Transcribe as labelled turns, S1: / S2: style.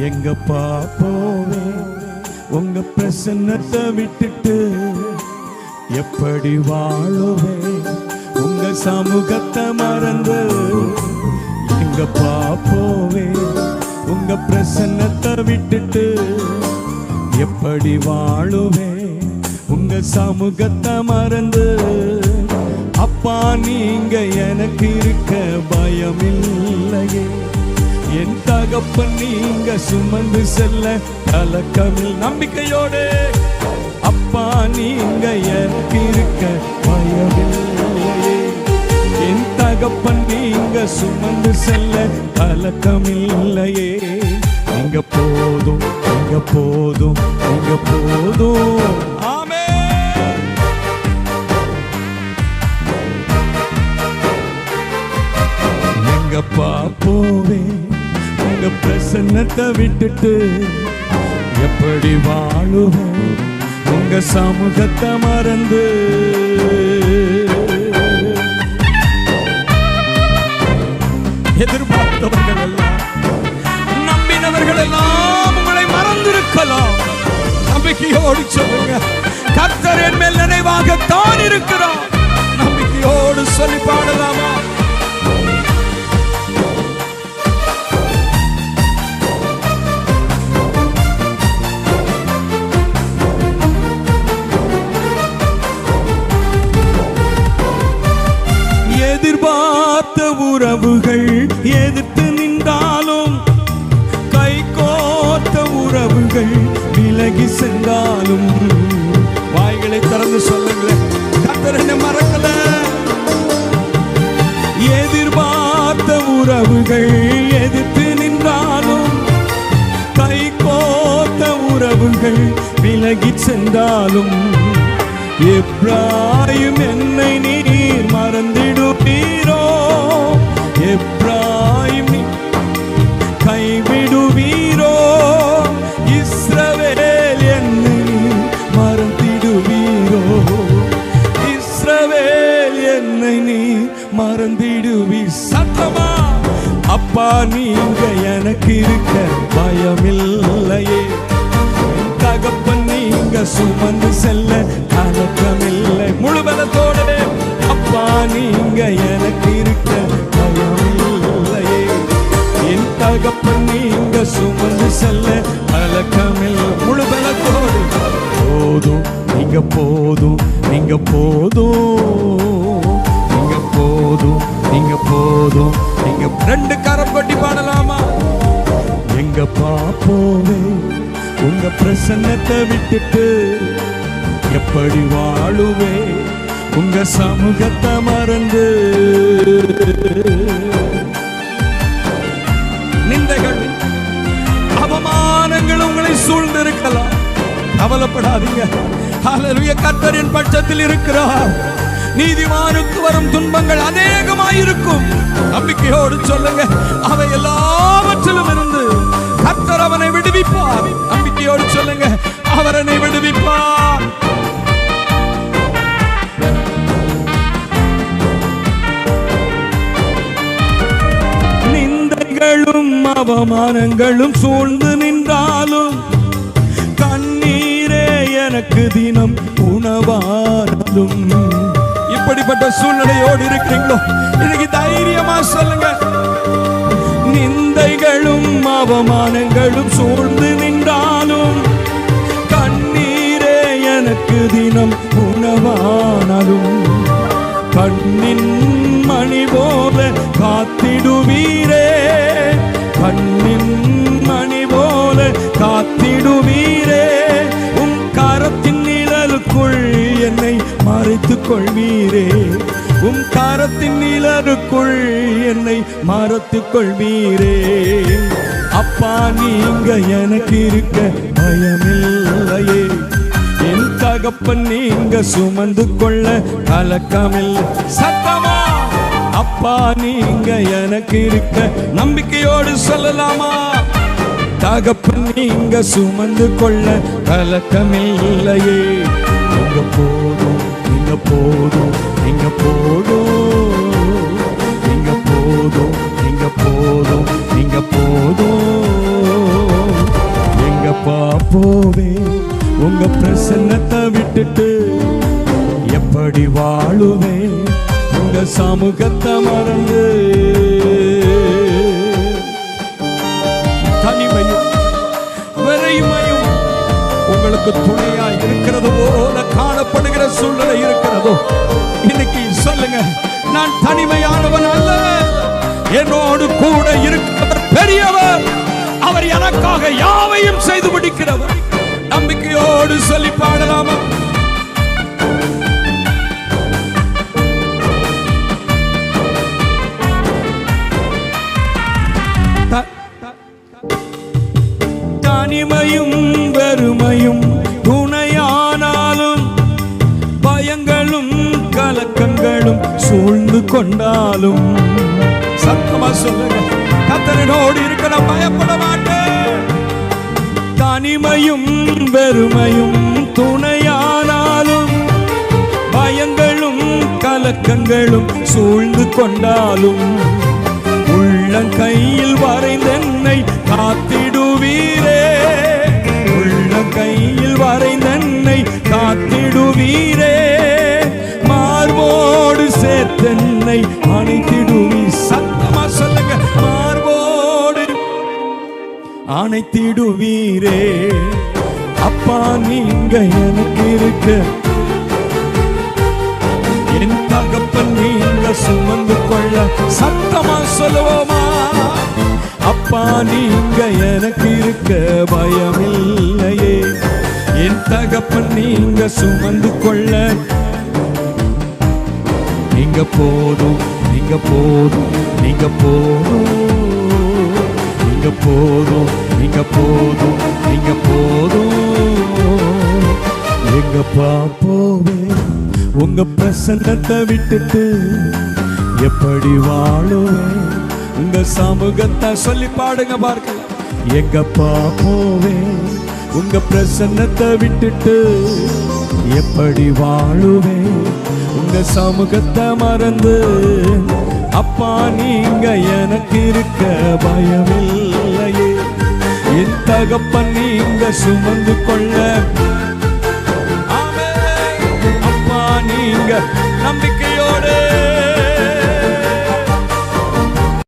S1: எங்கப்பா போவேன் உங்க பிரசன்னத்தை விட்டுட்டு, எப்படி வாழுவேன் உங்க சமூகத்தை மறந்து. எங்கப்பா போவேன் உங்க பிரசன்னத்தை விட்டுட்டு, எப்படி வாழுவேன் உங்க சமூகத்தை மறந்து. அப்பா நீங்க எனக்கு இருக்க பயமில்லையே, என் தகப்பன் நீங்க சுமந்து செல்ல கலக்கமில். நம்பிக்கையோடு அப்பா நீங்க எனக்கு இருக்க பயமில்லையே, என் தகப்பன் நீங்க சுமந்து செல்ல கலக்கமில்லையே. நீங்க போதும் நீங்க போதும் நீங்க போதும். ஆமென். எங்கப்பா போவேன் உங்க பிரசன்னத்தை விட்டுட்டு, எப்படி வாழுவேன் உங்க சமூகத்தை மறந்து. எதிர்பார்த்தவர்கள் எல்லாம், நம்பினவர்கள் எல்லாம் உங்களை மறந்திருக்கலாம். நம்பிக்கையோடு சொல்லுங்க, கர்த்தர் என் மேல் நினைவாகத்தான் இருக்கிறார். நம்பிக்கையோடு சொல்லி பாடலாமா? எதிர்பார்த்த உறவுகள் எதிர்த்து நின்றாலும், கை கோர்த்த உறவுகள் விலகி சென்றாலும், வாய்களை திறந்து சொல்லுங்களேன், கர்த்தர் என்னை மறக்கல. எதிர்பார்த்த உறவுகள் எதிர்த்து நின்றாலும், கை கோர்த்த உறவுகள் விலகி சென்றாலும், எப்ராயிம் என்னை நீர் மறந்திடுவீரோ, எப்ராயிம் கைவிடுவீரோ, இஸ்ரவேல் என்னை மறந்திடுவீரோ, இஸ்ரவேல் என்னை நீ மறந்திடுவீர். சத்தமா அப்பா நீங்க எனக்கு இருக்க பயமில்லையே, தகப்பன் நீங்க சுமந்து செல்ல கலக்கமில்லை. முழு பலத்தோடு அப்பா நீங்க எனக்கு இருக்க பயமில்லையே, என் தகப்பன் நீங்க சுமந்து செல்ல கலக்கமில்லை. முழு பலத்தோடு போதும் நீங்க போதும் நீங்க போதும் நீங்க போதும் நீங்க போதும் நீங்க. ரெண்டு கரம் கொட்டி பாடலாமா? எங்க பாப்போவே உங்க பிரசன்னத்தை விட்டுட்டு, எப்படி வாழுவே உங்க சமூகத்தை மறந்து. நிந்தைகள் அவமானங்கள் உங்களை சூழ்ந்திருக்கலாம், கவலைப்படாதீங்க. ஹல்லேலூயா, கர்த்தரின் பட்சத்தில் இருக்கிறார். நீதிமானுக்கு வரும் துன்பங்கள் அநேகமாயிருக்கும். நம்பிக்கையோடு சொல்லுங்க, அவை எல்லாவற்றிலும் இருந்து கர்த்தர் அவனை விடுவிப்பார். நம்பிக்கையோடு சொல்லுங்க, அவர் என்னை விடுவிப்பார். நிந்தைகளும் அவமானங்களும் சூழ்ந்து நின்றாலும், கண்ணீரே எனக்கு தினம் உணவானதும். இப்படிப்பட்ட சூழ்நிலையோடு இருக்கிறீங்களோ, இன்னைக்கு தைரியமா சொல்லுங்க, நிந்தைகளும் அவமானங்களும் சூழ்ந்து நின்றாலும், கண்ணீரே எனக்கு தினம் உணவானாலும், கண்ணின் மணி போல காத்திடுவீரே, கண்ணின் மணி போல காத்திடுவீரே, உம் கரத்தின் நிழலுக்குள் என்னை மறைத்துக் கொள்வீரே, உம் கரத்தின் நிழலுக்குள் என்னை மறைத்துக் கொள்வீரே. அப்பா நீங்க எனக்கு இருக்க பயமில்லையே, என் தகப்பன் நீங்க சுமந்து கொள்ள கலக்கமில்லை. சத்தமா அப்பா நீங்க எனக்கு இருக்க. நம்பிக்கையோடு சொல்லலாமா? தகப்பன் நீங்க சுமந்து கொள்ள கலக்கமில்லையே. நீங்க போதும் நீங்க போதும் நீங்க போதும் நீங்க போதும் நீங்க போதும் நீங்க போதும். போவேன் உங்க பிரசன்னத்தை விட்டுட்டு? எப்படி வாழுவேன் உங்க சமூகத்தை மறந்து? தனிமையும் வெறுமையும் உங்களுக்கு துணையா இருக்கிறது போல காணப்படுகிற சூழ்நிலை இருக்கிறதோ, இன்னைக்கு சொல்லுங்க, நான் தனிமையானவன் அல்ல, என்னோடு கூட இருக்கிறவர் பெரியவர், அவர் எனக்காக யாவையும் செய்து முடிக்கிறவர். நம்பிக்கையோடு சொல்லி பாடலாமா? தனிமையும் வெறுமையும் துணையானாலும், பயங்களும் கலக்கங்களும் சூழ்ந்து கொண்டாலும், சத்தமா சொல்லுங்க, கர்த்தரோடு இருக்க நான் பயப்பட மாட்டேன். தனிமையும் வெறுமையும் துணையானாலும், பயங்களும் கலக்கங்களும் சூழ்ந்து கொண்டாலும், உள்ளங்கையில் வரைந்தென்னை காத்திடுவீரே, உள்ளங்கையில் வரைந்தென்னை காத்திடுவீரே, மார்போடு சேர்த்தென்னை அணைத்திடுவீர். சத்தமா சொல்லுங்க, மார்போடு அணைத்திடுவீரே. அப்பா நீங்க எனக்கு இருக்க, என் தகப்பன் நீங்க சுமந்து கொள்ள. சத்தமா சொல்லுவோமா? அப்பா நீங்க எனக்கு இருக்க பயமில்லையே, என் தகப்பன் நீங்க சுமந்து கொள்ள. நீங்க போதும், நீங்க போதும், நீங்க போதும், நீங்க போதும், நீங்க போதும், நீங்க போதும். எங்க பாப்போவே உங்க பிரசன்னத்தை விட்டுட்டு எப்படி வாழுவேன் உங்க சமூகத்தை? சொல்லி பாடுங்க பார்க்கலாம். எங்க பாப்போவே உங்க பிரசன்னத்தை விட்டுட்டு எப்படி வாழுவேன் உங்க சமூகத்தை மறந்து? அப்பா நீங்க எனக்கு இருக்க பயமில்லையே, என் தகப்பன் நீங்க சுமந்து கொள்ள. ஆமென். அப்பா நீங்க நம்பிக்கையோடு